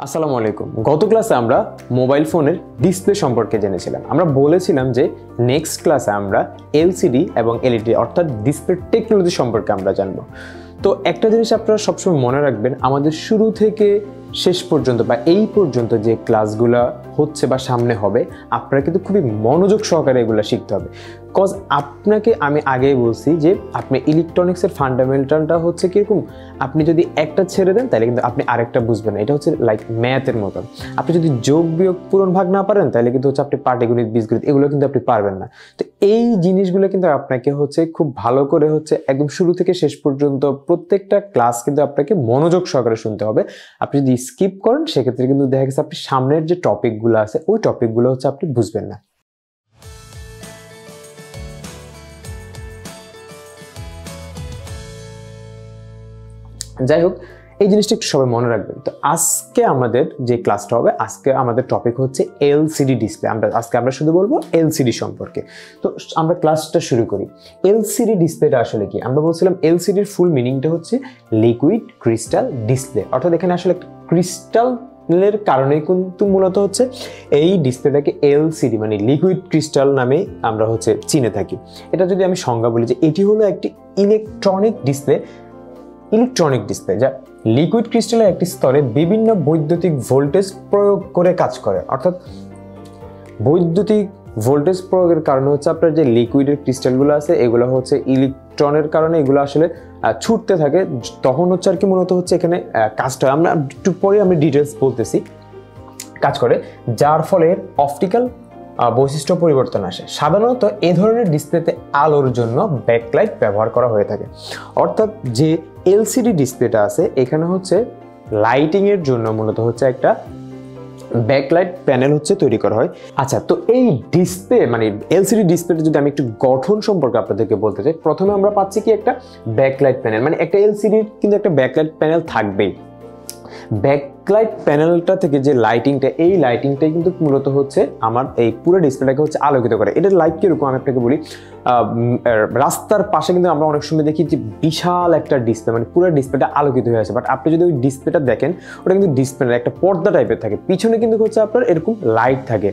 আসসালামু আলাইকুম। গত ক্লাসে আমরা মোবাইল ফোনের ডিসপ্লে সম্পর্কে জেনেছিলাম। আমরা বলেছিলাম যে নেক্সট ক্লাসে আমরা এলসিডি এবং এলইডি অর্থাৎ ডিসপ্লে টেকনোলজি সম্পর্কে আমরা জানবো। তো একটা জিনিস আপনারা সবসময় মনে রাখবেন, আমাদের শুরু থেকে শেষ পর্যন্ত বা এই পর্যন্ত যে ক্লাসগুলো হচ্ছে বা সামনে হবে, আপনারা কিন্তু খুবই মনোযোগ সহকারে এগুলো শিখতে হবে। কজ আপনাকে আমি আগেই বলছি যে আপনি ইলেকট্রনিক্সের ফান্ডামেন্টালটা হচ্ছে কীরকম, আপনি যদি একটা ছেড়ে দেন তাহলে কিন্তু আপনি আরেকটা বুঝবেন না। এটা হচ্ছে লাইক ম্যাথের মতন। আপনি যদি যোগ বিয়োগ পূরণ ভাগ না পারেন তাহলে কিন্তু হচ্ছে আপনি পাটিগণিত বীজগণিত এগুলো কিন্তু আপনি পারবেন না। তো এই জিনিসগুলো কিন্তু আপনাকে হচ্ছে খুব ভালো করে হচ্ছে একদম শুরু থেকে শেষ পর্যন্ত প্রত্যেকটা ক্লাস কিন্তু আপনাকে মনোযোগ সহকারে শুনতে হবে। আপনি যদি স্কিপ করেন সেক্ষেত্রে কিন্তু দেখা গেছে আপনি সামনের যে টপিকগুলো আছে ওই টপিকগুলো হচ্ছে আপনি বুঝবেন না। যাই হোক, এই জিনিসটা একটু সবাই মনে রাখবেন। তো আজকে আমাদের যে ক্লাসটা হবে, আজকে আমাদের টপিক হচ্ছে এলসিডি ডিসপ্লে। আজকে আমরা শুধু বলবো এলসিডি সম্পর্কে। তো আমরা ক্লাসটা শুরু করি। এলসিডি ডিসপ্লেটা আসলে কি? আমরা বলছিলাম এলসিডির ফুল মিনিংটা হচ্ছে লিকুইড ক্রিস্টাল ডিসপ্লে। অর্থাৎ এখানে আসলে একটা ক্রিস্টাল এর কারণে কিন্তু মূলত হচ্ছে এই ডিসপ্লেটাকে এলসিডি মানে লিকুইড ক্রিস্টাল নামে আমরা হচ্ছে চিনে থাকি। এটা যদি আমি সংজ্ঞা বলি যে এটি হলো একটি ইলেকট্রনিক ডিসপ্লে, যা লিকুইড ক্রিস্টালের একটি স্তরে বিভিন্ন বৈদ্যুতিক ভোল্টেজ প্রয়োগ করে কাজ করে। অর্থাৎ বৈদ্যুতিক ভোল্টেজ প্রয়োগের কারণে হচ্ছে আপনার যে লিকুইডের ক্রিস্টালগুলো আছে এগুলো হচ্ছে ইলেকট্রনের কারণে এগুলো আসলে ছুটতে থাকে, তখন হচ্ছে আর কি মূলত হচ্ছে এখানে কাজটা আমরা একটু পরে আমি ডিটেলস বলতেছি কাজ করে, যার ফলে অপটিক্যাল বৈশিষ্ট্য পরিবর্তন আসে। সাধারণত এ ধরনের ডিসপ্লেতে আলোর জন্য ব্যাকলাইট ব্যবহার করা হয়ে থাকে। অর্থাৎ যে এলসিডি ডিসপ্লেটা আছে এখানে হচ্ছে লাইটিং এর জন্য মূলত হচ্ছে একটা ব্যাকলাইট প্যানেল হচ্ছে তৈরি করা হয়। আচ্ছা, তো এই ডিসপ্লে মানে এলসিডি ডিসপ্লেটা যদি আমি একটু গঠন সম্পর্কে আপনাদেরকে বলতে চাই, প্রথমে আমরা পাচ্ছি কি একটা ব্যাকলাইট প্যানেল, মানে একটা এলসিডির কিন্তু একটা ব্যাকলাইট প্যানেল থাকবেই। ব্যাকলাইট প্যানেলটা থেকে যে লাইটিংটা, এই লাইটিংটাই কিন্তু মূলত হচ্ছে আমার এই পুরো ডিসপ্লেটাকে হচ্ছে আলোকিত করে। এটার লাইট কিরকম আমি আপনাকে বলি, রাস্তার পাশে কিন্তু আমরা অনেক সময় দেখি যে বিশাল একটা ডিসপ্লে, মানে পুরো ডিসপ্লেটা আলোকিত হয়ে আছে, বাট আপনি যদি ওই ডিসপ্লেটা দেখেন ওটা কিন্তু ডিসপ্লে একটা পর্দা টাইপের থাকে, পিছনে কিন্তু হচ্ছে আপনার এরকম লাইট থাকে।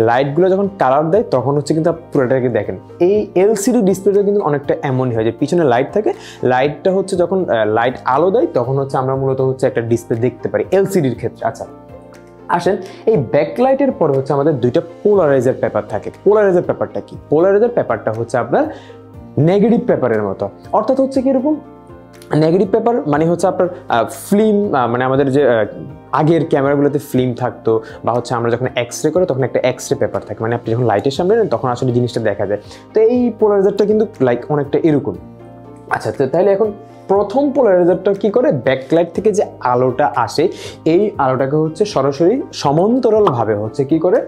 লাইটগুলো যখন কালার দেয় তখন হচ্ছে কিন্তু আপনি পুরোটাকে দেখেন। এই এলসিডি ডিসপ্লেটা কিন্তু অনেকটা এমনই হয় যে পিছনে লাইট থাকে, লাইটটা হচ্ছে যখন লাইট আলো দেয় তখন হচ্ছে আমরা মূলত হচ্ছে একটা ডিসপ্লে দেখতে পারি এলসিডির ক্ষেত্রে। আচ্ছা আসেন, এই ব্যাকলাইটের পরে হচ্ছে আমাদের দুইটা পোলারাইজার পেপার থাকে। পোলারাইজার পেপারটা কি? পোলারাইজার পেপারটা হচ্ছে আপনার নেগেটিভ পেপারের মতো। অর্থাৎ হচ্ছে কিরকম, নেগেটিভ পেপার মানে হচ্ছে আপনার ফিল্ম, মানে আমাদের যে আগের ক্যামেরাগুলোতে ফিল্ম থাকতো বা হচ্ছে আমরা যখন এক্সরে করি তখন একটা এক্সরে পেপার থাকে, মানে আপনি যখন লাইটের সামনে নেন তখন আসলে জিনিসটা দেখা যায়। তো এই পোলারাইজারটা কিন্তু লাইক অনেকটা এরকম। আচ্ছা, তো তাহলে এখন প্রথম পোলারাইজারটা কি করে, ব্যাকলাইট থেকে যে আলোটা আসে এই আলোটাকে হচ্ছে সরাসরি সমান্তরালভাবে হচ্ছে কি করে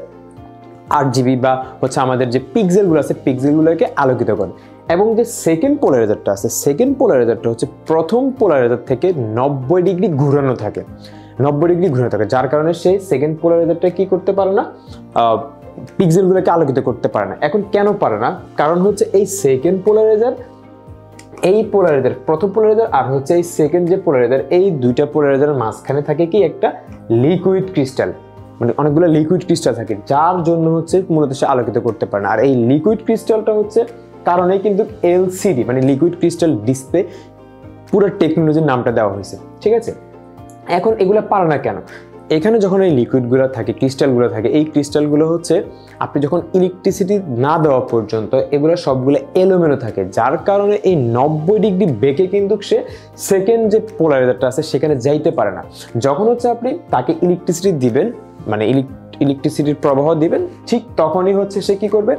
আরজিবি বা হচ্ছে আমাদের যে পিক্সেলগুলো আছে পিক্সেলগুলোকে আলোকিত করে। এবং যে সেকেন্ড পোলারাইজারটা আছে, সেকেন্ড পোলারাইজারটা হচ্ছে প্রথম পোলারাইজার থেকে 90 ডিগ্রি ঘুরানো থাকে, 90 ডিগ্রি ঘুরানো থাকে, যার কারণে সেই সেকেন্ড পোলারাইজারটা কি করতে পারে না, পিক্সেলগুলোকে আলোকিত করতে পারে না। এখন কেন পারে না? কারণ হচ্ছে এই সেকেন্ড পোলারাইজার, এই পোলারাইজার প্রথম পোলারাইজার আর হচ্ছে এই সেকেন্ড যে পোলারাইজার, এই দুইটা পোলারাইজারের মাঝখানে থাকে কি একটা লিকুইড ক্রিস্টাল, মানে অনেকগুলো লিকুইড ক্রিস্টাল থাকে, যার জন্য হচ্ছে মূলত সে আলোকিত করতে পারে না। আর এই লিকুইড ক্রিস্টালটা হচ্ছে কারণে কিন্তু এলসিডি মানে লিকুইড ক্রিস্টাল ডিসপ্লে পুরো টেকনোলজির নামটা দেওয়া হয়েছে। ঠিক আছে, এখন এগুলো পারে না কেন? এখানে যখন এই লিকুইডগুলো থাকে, ক্রিস্টালগুলো থাকে, এই ক্রিস্টালগুলো হচ্ছে আপনি যখন ইলেকট্রিসিটি না দেওয়া পর্যন্ত এগুলো সবগুলো এলোমেলো থাকে, যার কারণে এই 90 ডিগ্রি বেঁকে কিন্তু সে সেকেন্ড যে পোলারাইজারটা আছে সেখানে যাইতে পারে না। যখন হচ্ছে আপনি তাকে ইলেকট্রিসিটি দিবেন, মানে ইলেকট্রিসিটির প্রবাহ দিবেন, ঠিক তখনই হচ্ছে সে কি করবে,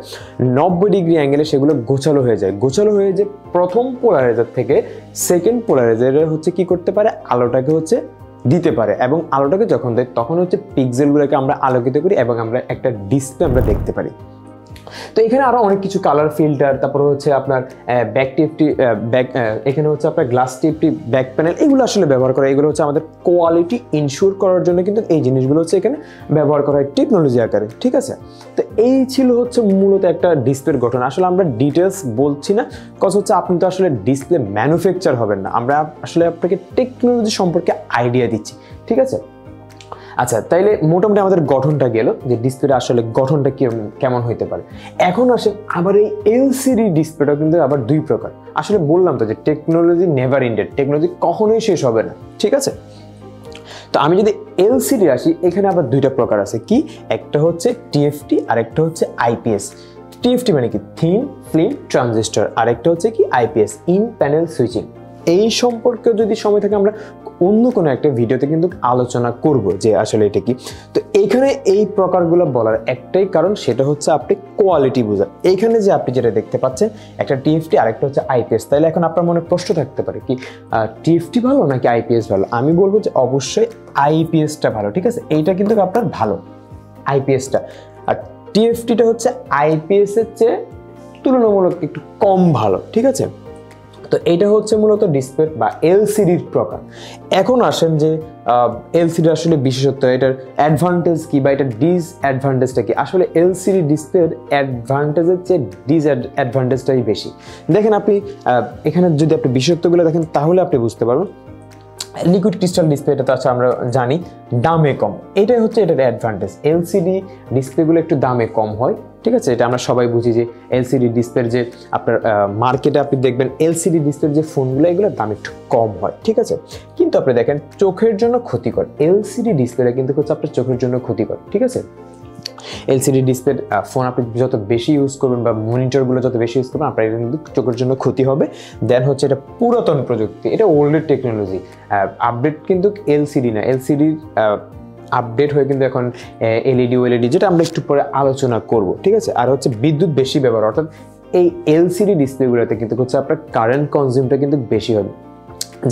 90 ডিগ্রি অ্যাঙ্গেলে সেগুলো গোছালো হয়ে যায়। গোছালো হয়ে যে প্রথম পোলারাইজার থেকে সেকেন্ড পোলারাইজারে হচ্ছে কি করতে পারে, আলোটাকে হচ্ছে দিতে পারে, এবং আলোটাকে যখন দেয় তখন হচ্ছে পিক্সেলগুলোকে আমরা আলোকিত করি এবং আমরা একটা ডিসপ্লে আমরা দেখতে পারি। তো এখানে আরো অনেক কিছু কালার ফিল্টার, তারপর হচ্ছে আপনার ব্যাক টিপটি এখানে হচ্ছে আপনার গ্লাস টিপটি ব্যাক প্যানেল, এগুলো আসলে ব্যবহার করা, এগুলো হচ্ছে আমাদের কোয়ালিটি ইনশিওর করার জন্য কিন্তু এই জিনিসগুলো হচ্ছে এখানে ব্যবহার করা হয় টেকনোলজি আকারে। ঠিক আছে, তো এই ছিল হচ্ছে মূলত একটা ডিসপ্লের গঠন। আসলে আমরা ডিটেলস বলছি না, কজ হচ্ছে আপনি তো আসলে ডিসপ্লে ম্যানুফ্যাকচার হবেন না, আমরা আসলে আপনাকে টেকনোলজি সম্পর্কে আইডিয়া দিচ্ছি। ঠিক আছে, আচ্ছা, তাইলে মোটামুটি আমাদের গঠনটা গেল যে ডিসপ্লেটা আসলে গঠনটা কেমন হইতে পারে। এখন আসে আবার এই এলসিডি ডিসপ্লেটা কিন্তু আবার দুই প্রকার। আসলে বললাম তো যে টেকনোলজি নেভার এন্ডেড, টেকনোলজি কখনোই শেষ হবে না, ঠিক আছে। তো আমি যদি এলসিডি আসি, এখানে আবার দুইটা প্রকার আছে। কি, একটা হচ্ছে টিএফটি আর একটা হচ্ছে আইপিএস। টিএফটি মানে কি, থিন ফিল্ম ট্রানজিস্টর, আর একটা হচ্ছে কি আইপিএস, ইন প্যানেল সুইচিং। এই সম্পর্কে যদি সময় থাকে আমরা অন্য কোনো একটা ভিডিওতে কিন্তু আলোচনা করব যে আসলে এটা কি। তো এইখানে এই প্রকারগুলো বলার একটাই কারণ, সেটা হচ্ছে আপনি কোয়ালিটি বোঝার। এইখানে যে আপনি যেটা দেখতে পাচ্ছেন একটা টিএফটি আর একটা হচ্ছে আইপিএস, তাহলে এখন আপনার মনে প্রশ্ন থাকতে পারে কি টিএফটি ভালো নাকি আইপিএস ভালো। আমি বলবো যে অবশ্যই আইপিএসটা ভালো, ঠিক আছে। এইটা কিন্তু আপনার ভালো আইপিএসটা, আর টিএফটিটা হচ্ছে আইপিএস এর চেয়ে তুলনামূলক একটু কম ভালো, ঠিক আছে। তো এটা হচ্ছে মূলত ডিসপ্লে বা এলসিডির প্রকার। এখন আসেন যে এলসিডি আসলে বিশেষত্ব, এটার অ্যাডভান্টেজ কি বা এটার ডিসঅ্যাডভান্টেজটা কি। আসলে এলসিডি ডিসপ্লের অ্যাডভান্টেজের চেয়ে ডিসঅ্যাডভান্টেজটাই বেশি। দেখেন আপনি এখানে যদি আপনি বিশেষত্বগুলো দেখেন তাহলে আপনি বুঝতে পারবেন। লিকুইড ক্রিস্টাল ডিসপ্লে, এটা তো আছে আমরা জানি দামে কম, এটাই হচ্ছে এটার অ্যাডভান্টেজ। এলসিডি ডিসপ্লেগুলো একটু দামে কম হয়, ঠিক আছে। এটা আমরা সবাই বুঝি যে এলসিডি ডিসপ্লের যে আপনার মার্কেটে আপনি দেখবেন এলসিডি ডিসপ্লের যে ফোনগুলো এগুলোর দাম একটু কম হয়, ঠিক আছে। কিন্তু আপনি দেখেন চোখের জন্য ক্ষতিকর, এলসিডি ডিসপ্লেটা কিন্তু হচ্ছে আপনার চোখের জন্য ক্ষতিকর, ঠিক আছে। এলসিডি ডিসপ্লে ফোন আপনি যত বেশি ইউজ করবেন বা মনিটরগুলো যত বেশি ইউজ করবেন আপনার কিন্তু চোখের জন্য ক্ষতি হবে। দেন হচ্ছে এটা পুরাতন প্রযুক্তি, এটা ওল্ডের টেকনোলজি, আপডেট কিন্তু এলসিডি না। এলসিডির আপডেট হয়ে কিন্তু এখন এলইডি ওএলইডি, যেটা আমরা একটু পরে আলোচনা করব, ঠিক আছে। আর হচ্ছে বিদ্যুৎ বেশি ব্যবহার, অর্থাৎ এই এলসিডি ডিসপ্লেগুলোতে কিন্তু হচ্ছে আপনার কারেন্ট কনজিউমটা কিন্তু বেশি হবে।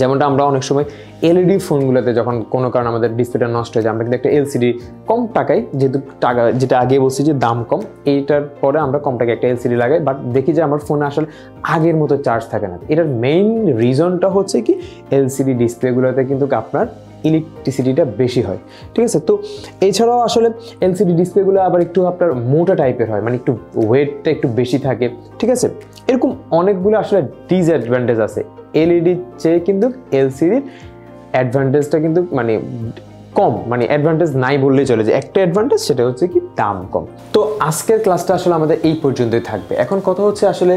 যেমনটা আমরা অনেক সময় এলইডি ফোনগুলোতে যখন কোনো কারণে আমাদের ডিসপ্লেটা নষ্ট হয়ে যায়, আমরা কিন্তু একটা এলসিডি কম টাকায়, যেহেতু টাকা যেটা আগে বলছি যে দাম কম, এইটার পরে আমরা কম টাকায় একটা এলসিডি লাগাই, বাট দেখি যে আমার ফোনে আসলে আগের মতো চার্জ থাকে না। এটার মেইন রিজনটা হচ্ছে কি এলসিডি ডিসপ্লেগুলোতে কিন্তু আপনার ইলেকট্রিসিটিটা বেশি হয়, ঠিক আছে। তো এছাড়াও আসলে এলসিডি ডিসপ্লেগুলো আবার একটু আপনার মোটা টাইপের হয়, মানে একটু ওয়েটটা একটু বেশি থাকে, ঠিক আছে। এরকম অনেকগুলো আসলে ডিসঅ্যাডভান্টেজ আছে। এলইডির চেয়ে কিন্তু এলসিডির অ্যাডভান্টেজটা কিন্তু মানে কম, মানে অ্যাডভান্টেজ নাই বললেই চলে। যে একটা অ্যাডভান্টেজ সেটা হচ্ছে কি দাম কম। তো আজকের ক্লাসটা আসলে আমাদের এই পর্যন্তই থাকবে। এখন কথা হচ্ছে আসলে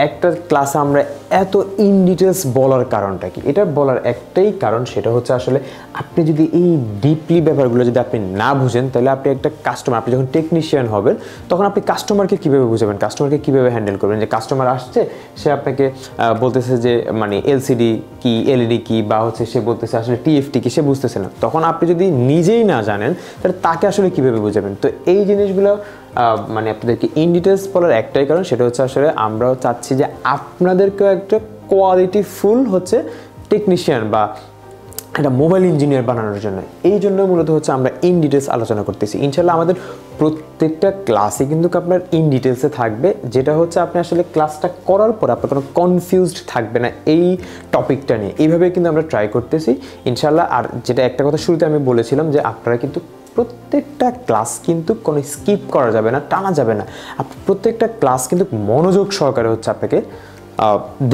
একটা ক্লাসে আমরা এত ইন ডিটেলস বলার কারণটা কি। এটা বলার একটাই কারণ, সেটা হচ্ছে আসলে আপনি যদি এই ডিপলি ব্যাপারগুলো যদি আপনি না বুঝেন তাহলে আপনি একটা কাস্টমার, আপনি যখন টেকনিশিয়ান হবেন তখন আপনি কাস্টমারকে কীভাবে বুঝাবেন, কাস্টমারকে কীভাবে হ্যান্ডেল করবেন। যে কাস্টমার আসছে, সে আপনাকে বলতেছে যে মানে এলসিডি কি এলইডি কি, বা হচ্ছে সে বলতেছে আসলে টিএফটি কি, সে বুঝতেছে না। তখন আপনি যদি নিজেই না জানেন তাহলে তাকে আসলে কীভাবে বুঝাবেন। তো এই জিনিসগুলো মানে আপনাদেরকে ইন ডিটেলস বলার একটাই কারণ, সেটা হচ্ছে আসলে আমরাও চাচ্ছি যে আপনাদেরকেও একটা কোয়ালিটিফুল হচ্ছে টেকনিশিয়ান বা একটা মোবাইল ইঞ্জিনিয়ার বানানোর জন্য। এই জন্য মূলত হচ্ছে আমরা ইন ডিটেলস আলোচনা করতেছি। ইনশাল্লাহ আমাদের প্রত্যেকটা ক্লাসে কিন্তু আপনার ইন ডিটেলসে থাকবে, যেটা হচ্ছে আপনি আসলে ক্লাসটা করার পর আপনার কোনো কনফিউজড থাকবে না এই টপিকটা নিয়ে। এইভাবে কিন্তু আমরা ট্রাই করতেছি ইনশাল্লাহ। আর যেটা একটা কথা শুরুতে আমি বলেছিলাম যে আপনারা কিন্তু প্রত্যেকটা ক্লাস কিন্তু কোনো স্কিপ করা যাবে না, টানা যাবে না। প্রত্যেকটা ক্লাস কিন্তু মনোযোগ সহকারে হচ্ছে আপনাকে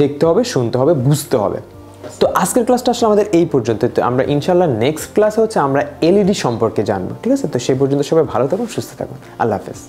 দেখতে হবে, শুনতে হবে, বুঝতে হবে। তো আজকের ক্লাসটা আসলে আমাদের এই পর্যন্ত। তো আমরা ইনশাল্লাহ নেক্সট ক্লাসে হচ্ছে আমরা এলইডি সম্পর্কে জানবো, ঠিক আছে। তো সেই পর্যন্ত সবাই ভালো থাকুন, সুস্থ থাকুন, আল্লাহ হাফেজ।